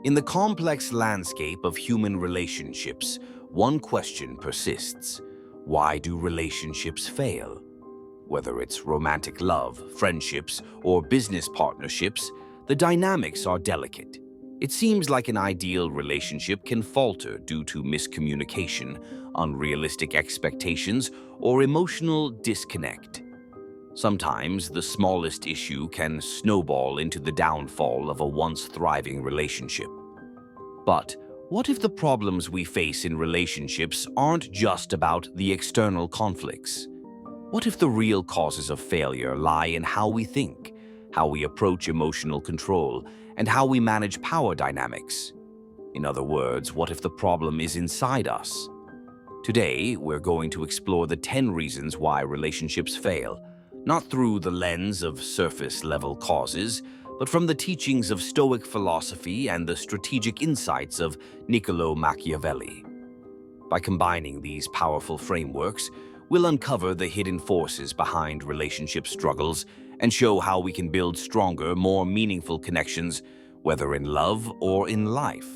In the complex landscape of human relationships, one question persists. Why do relationships fail? Whether it's romantic love, friendships, or business partnerships, the dynamics are delicate. It seems like an ideal relationship can falter due to miscommunication, unrealistic expectations, or emotional disconnect. Sometimes the smallest issue can snowball into the downfall of a once thriving relationship. But what if the problems we face in relationships aren't just about the external conflicts? What if the real causes of failure lie in how we think, how we approach emotional control, and how we manage power dynamics? In other words, what if the problem is inside us? Today, we're going to explore the 10 reasons why relationships fail, not through the lens of surface-level causes, but from the teachings of Stoic philosophy and the strategic insights of Niccolo Machiavelli. By combining these powerful frameworks, we'll uncover the hidden forces behind relationship struggles and show how we can build stronger, more meaningful connections, whether in love or in life.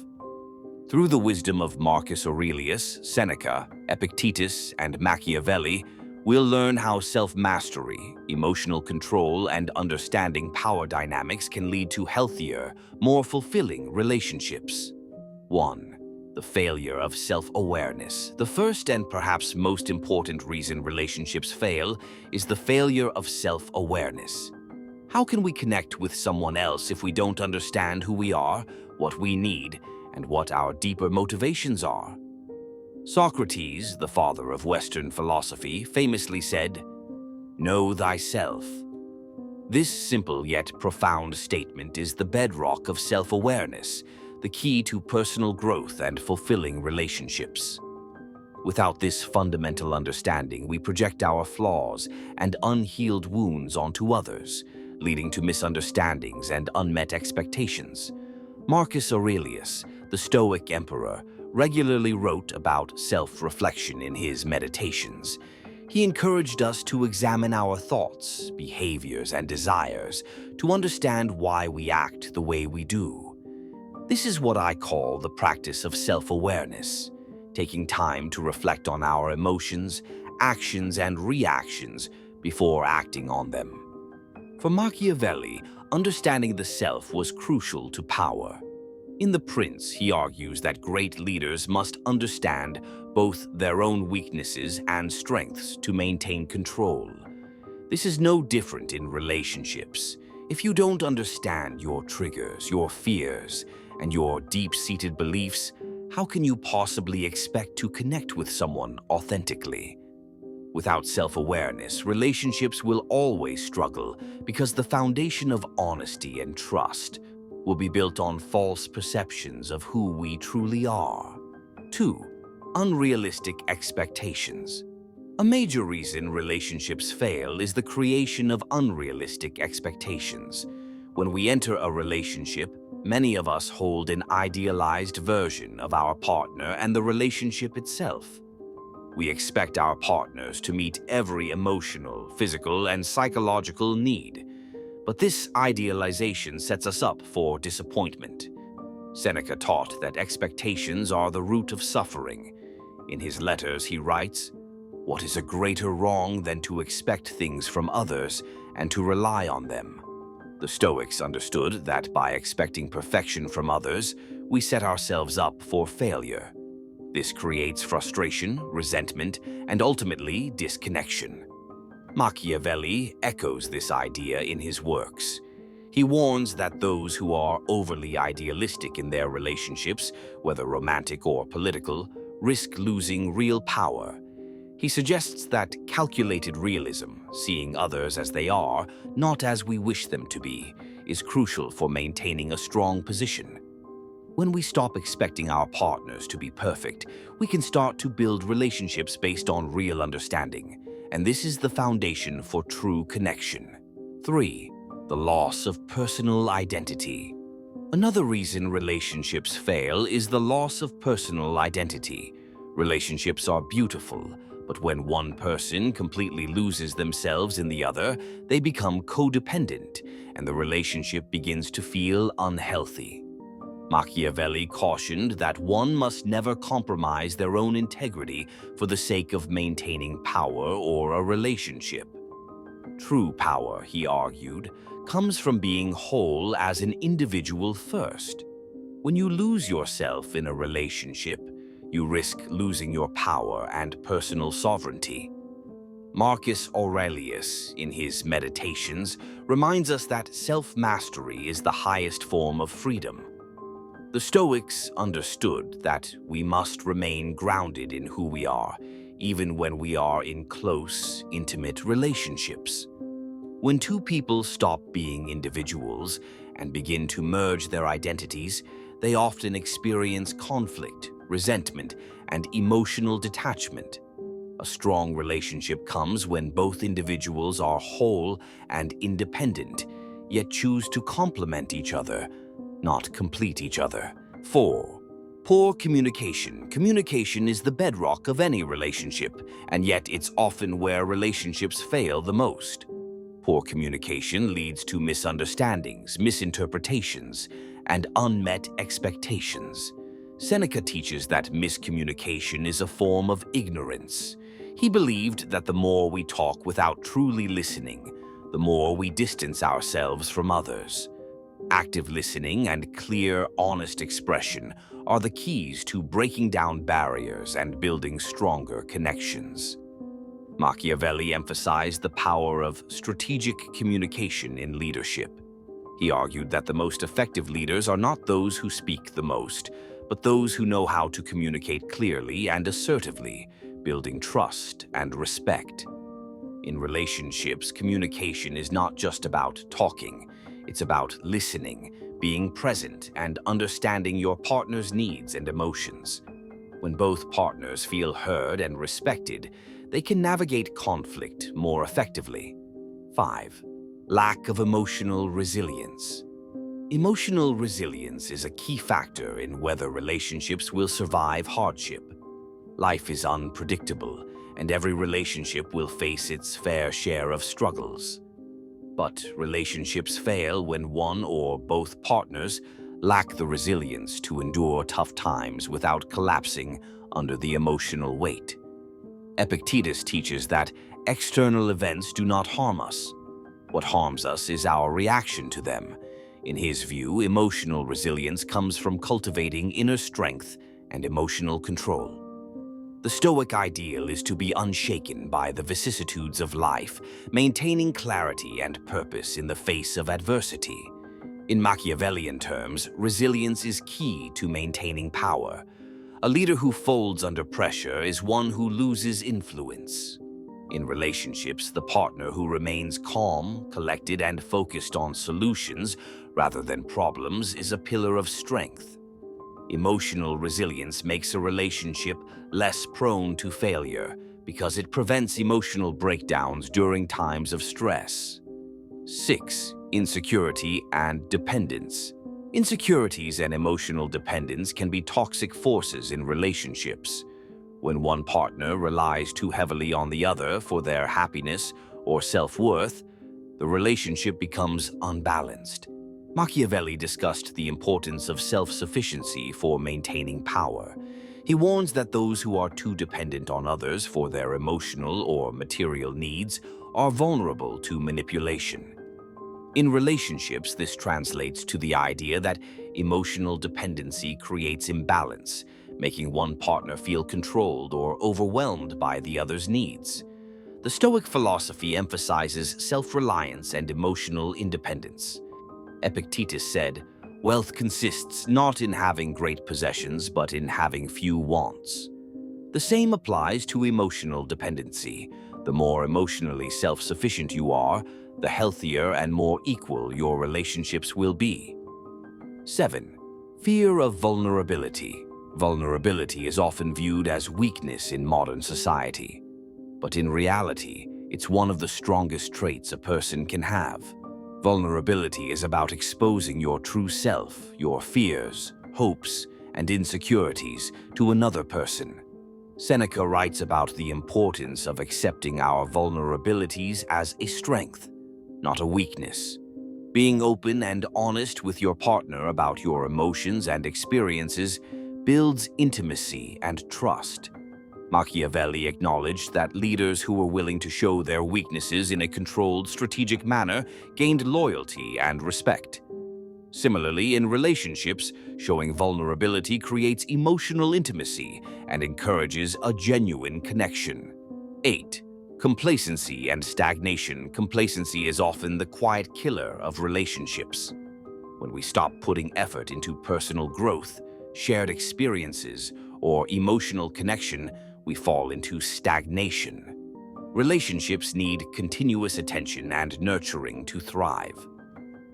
Through the wisdom of Marcus Aurelius, Seneca, Epictetus, and Machiavelli, we'll learn how self-mastery, emotional control, and understanding power dynamics can lead to healthier, more fulfilling relationships. 1. The failure of self-awareness. The first and perhaps most important reason relationships fail is the failure of self-awareness. How can we connect with someone else if we don't understand who we are, what we need, and what our deeper motivations are? Socrates, the father of Western philosophy, famously said, "Know thyself." This simple yet profound statement is the bedrock of self-awareness, the key to personal growth and fulfilling relationships. Without this fundamental understanding, we project our flaws and unhealed wounds onto others, leading to misunderstandings and unmet expectations. Marcus Aurelius, the Stoic emperor, regularly wrote about self-reflection in his meditations. He encouraged us to examine our thoughts, behaviors, and desires to understand why we act the way we do. This is what I call the practice of self-awareness, taking time to reflect on our emotions, actions, and reactions before acting on them. For Machiavelli, understanding the self was crucial to power. In The Prince, he argues that great leaders must understand both their own weaknesses and strengths to maintain control. This is no different in relationships. If you don't understand your triggers, your fears, and your deep-seated beliefs, how can you possibly expect to connect with someone authentically? Without self-awareness, relationships will always struggle because the foundation of honesty and trust will be built on false perceptions of who we truly are. 2. Unrealistic expectations. A major reason relationships fail is the creation of unrealistic expectations. When we enter a relationship, many of us hold an idealized version of our partner and the relationship itself. We expect our partners to meet every emotional, physical, and psychological need. But this idealization sets us up for disappointment. Seneca taught that expectations are the root of suffering. In his letters, he writes, "What is a greater wrong than to expect things from others and to rely on them?" The Stoics understood that by expecting perfection from others, we set ourselves up for failure. This creates frustration, resentment, and ultimately disconnection. Machiavelli echoes this idea in his works. He warns that those who are overly idealistic in their relationships, whether romantic or political, risk losing real power. He suggests that calculated realism, seeing others as they are, not as we wish them to be, is crucial for maintaining a strong position. When we stop expecting our partners to be perfect, we can start to build relationships based on real understanding. And this is the foundation for true connection. 3. The loss of personal identity. Another reason relationships fail is the loss of personal identity. Relationships are beautiful, but when one person completely loses themselves in the other, they become codependent, and the relationship begins to feel unhealthy. Machiavelli cautioned that one must never compromise their own integrity for the sake of maintaining power or a relationship. True power, he argued, comes from being whole as an individual first. When you lose yourself in a relationship, you risk losing your power and personal sovereignty. Marcus Aurelius, in his Meditations, reminds us that self-mastery is the highest form of freedom. The Stoics understood that we must remain grounded in who we are, even when we are in close, intimate relationships. When two people stop being individuals and begin to merge their identities, they often experience conflict, resentment, and emotional detachment. A strong relationship comes when both individuals are whole and independent, yet choose to complement each other, not complete each other. 4. Poor communication. Communication is the bedrock of any relationship, and yet it's often where relationships fail the most. Poor communication leads to misunderstandings, misinterpretations, and unmet expectations. Seneca teaches that miscommunication is a form of ignorance. He believed that the more we talk without truly listening, the more we distance ourselves from others. Active listening and clear, honest expression are the keys to breaking down barriers and building stronger connections. Machiavelli emphasized the power of strategic communication in leadership. He argued that the most effective leaders are not those who speak the most, but those who know how to communicate clearly and assertively, building trust and respect. In relationships, communication is not just about talking. It's about listening, being present, and understanding your partner's needs and emotions. When both partners feel heard and respected, they can navigate conflict more effectively. 5. Lack of emotional resilience. Emotional resilience is a key factor in whether relationships will survive hardship. Life is unpredictable, and every relationship will face its fair share of struggles. But relationships fail when one or both partners lack the resilience to endure tough times without collapsing under the emotional weight. Epictetus teaches that external events do not harm us. What harms us is our reaction to them. In his view, emotional resilience comes from cultivating inner strength and emotional control. The Stoic ideal is to be unshaken by the vicissitudes of life, maintaining clarity and purpose in the face of adversity. In Machiavellian terms, resilience is key to maintaining power. A leader who folds under pressure is one who loses influence. In relationships, the partner who remains calm, collected, and focused on solutions rather than problems is a pillar of strength. Emotional resilience makes a relationship less prone to failure because it prevents emotional breakdowns during times of stress. 6. Insecurity and dependence. Insecurities and emotional dependence can be toxic forces in relationships. When one partner relies too heavily on the other for their happiness or self-worth, the relationship becomes unbalanced. Machiavelli discussed the importance of self-sufficiency for maintaining power. He warns that those who are too dependent on others for their emotional or material needs are vulnerable to manipulation. In relationships, this translates to the idea that emotional dependency creates imbalance, making one partner feel controlled or overwhelmed by the other's needs. The Stoic philosophy emphasizes self-reliance and emotional independence. Epictetus said, "Wealth consists not in having great possessions, but in having few wants." The same applies to emotional dependency. The more emotionally self-sufficient you are, the healthier and more equal your relationships will be. 7. Fear of vulnerability. Vulnerability is often viewed as weakness in modern society. But in reality, it's one of the strongest traits a person can have. Vulnerability is about exposing your true self, your fears, hopes, and insecurities to another person. Seneca writes about the importance of accepting our vulnerabilities as a strength, not a weakness. Being open and honest with your partner about your emotions and experiences builds intimacy and trust. Machiavelli acknowledged that leaders who were willing to show their weaknesses in a controlled, strategic manner gained loyalty and respect. Similarly, in relationships, showing vulnerability creates emotional intimacy and encourages a genuine connection. 8. Complacency and stagnation. Complacency is often the quiet killer of relationships. When we stop putting effort into personal growth, shared experiences, or emotional connection, we fall into stagnation. Relationships need continuous attention and nurturing to thrive.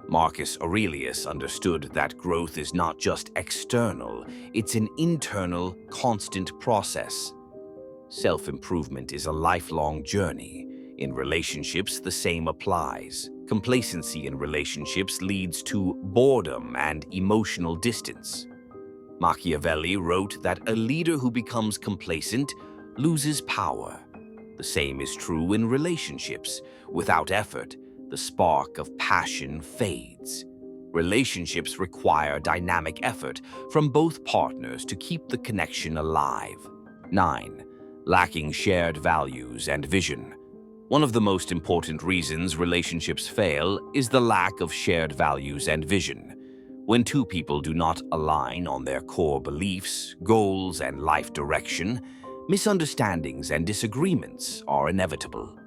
Marcus Aurelius understood that growth is not just external, it's an internal, constant process. Self-improvement is a lifelong journey. In relationships, the same applies. Complacency in relationships leads to boredom and emotional distance. Machiavelli wrote that a leader who becomes complacent loses power. The same is true in relationships. Without effort, the spark of passion fades. Relationships require dynamic effort from both partners to keep the connection alive. 9. Lacking shared values and vision. One of the most important reasons relationships fail is the lack of shared values and vision. When two people do not align on their core beliefs, goals, and life direction, misunderstandings and disagreements are inevitable.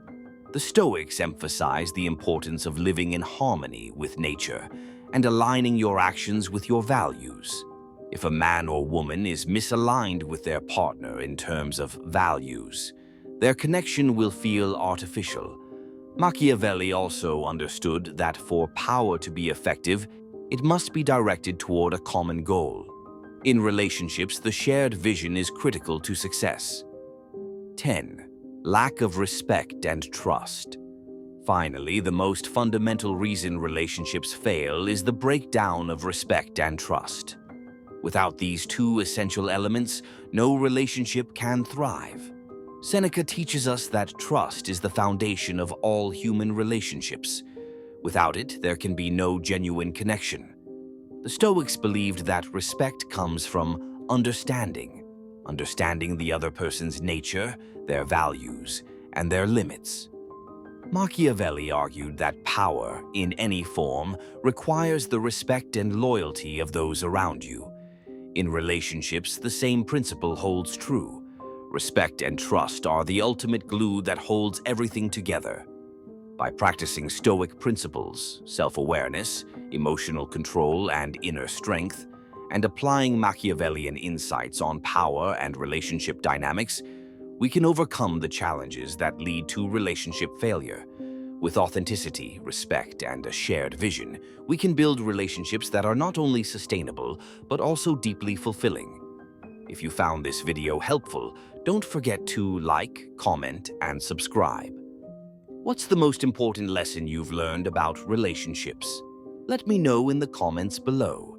The Stoics emphasize the importance of living in harmony with nature and aligning your actions with your values. If a man or woman is misaligned with their partner in terms of values, their connection will feel artificial. Machiavelli also understood that for power to be effective, it must be directed toward a common goal. In relationships, the shared vision is critical to success. 10. Lack of respect and trust. Finally, the most fundamental reason relationships fail is the breakdown of respect and trust. Without these two essential elements, no relationship can thrive. Seneca teaches us that trust is the foundation of all human relationships. Without it, there can be no genuine connection. The Stoics believed that respect comes from understanding the other person's nature, their values, and their limits. Machiavelli argued that power, in any form, requires the respect and loyalty of those around you. In relationships, the same principle holds true. Respect and trust are the ultimate glue that holds everything together. By practicing Stoic principles, self-awareness, emotional control, and inner strength, and applying Machiavellian insights on power and relationship dynamics, we can overcome the challenges that lead to relationship failure. With authenticity, respect, and a shared vision, we can build relationships that are not only sustainable, but also deeply fulfilling. If you found this video helpful, don't forget to like, comment, and subscribe. What's the most important lesson you've learned about relationships? Let me know in the comments below.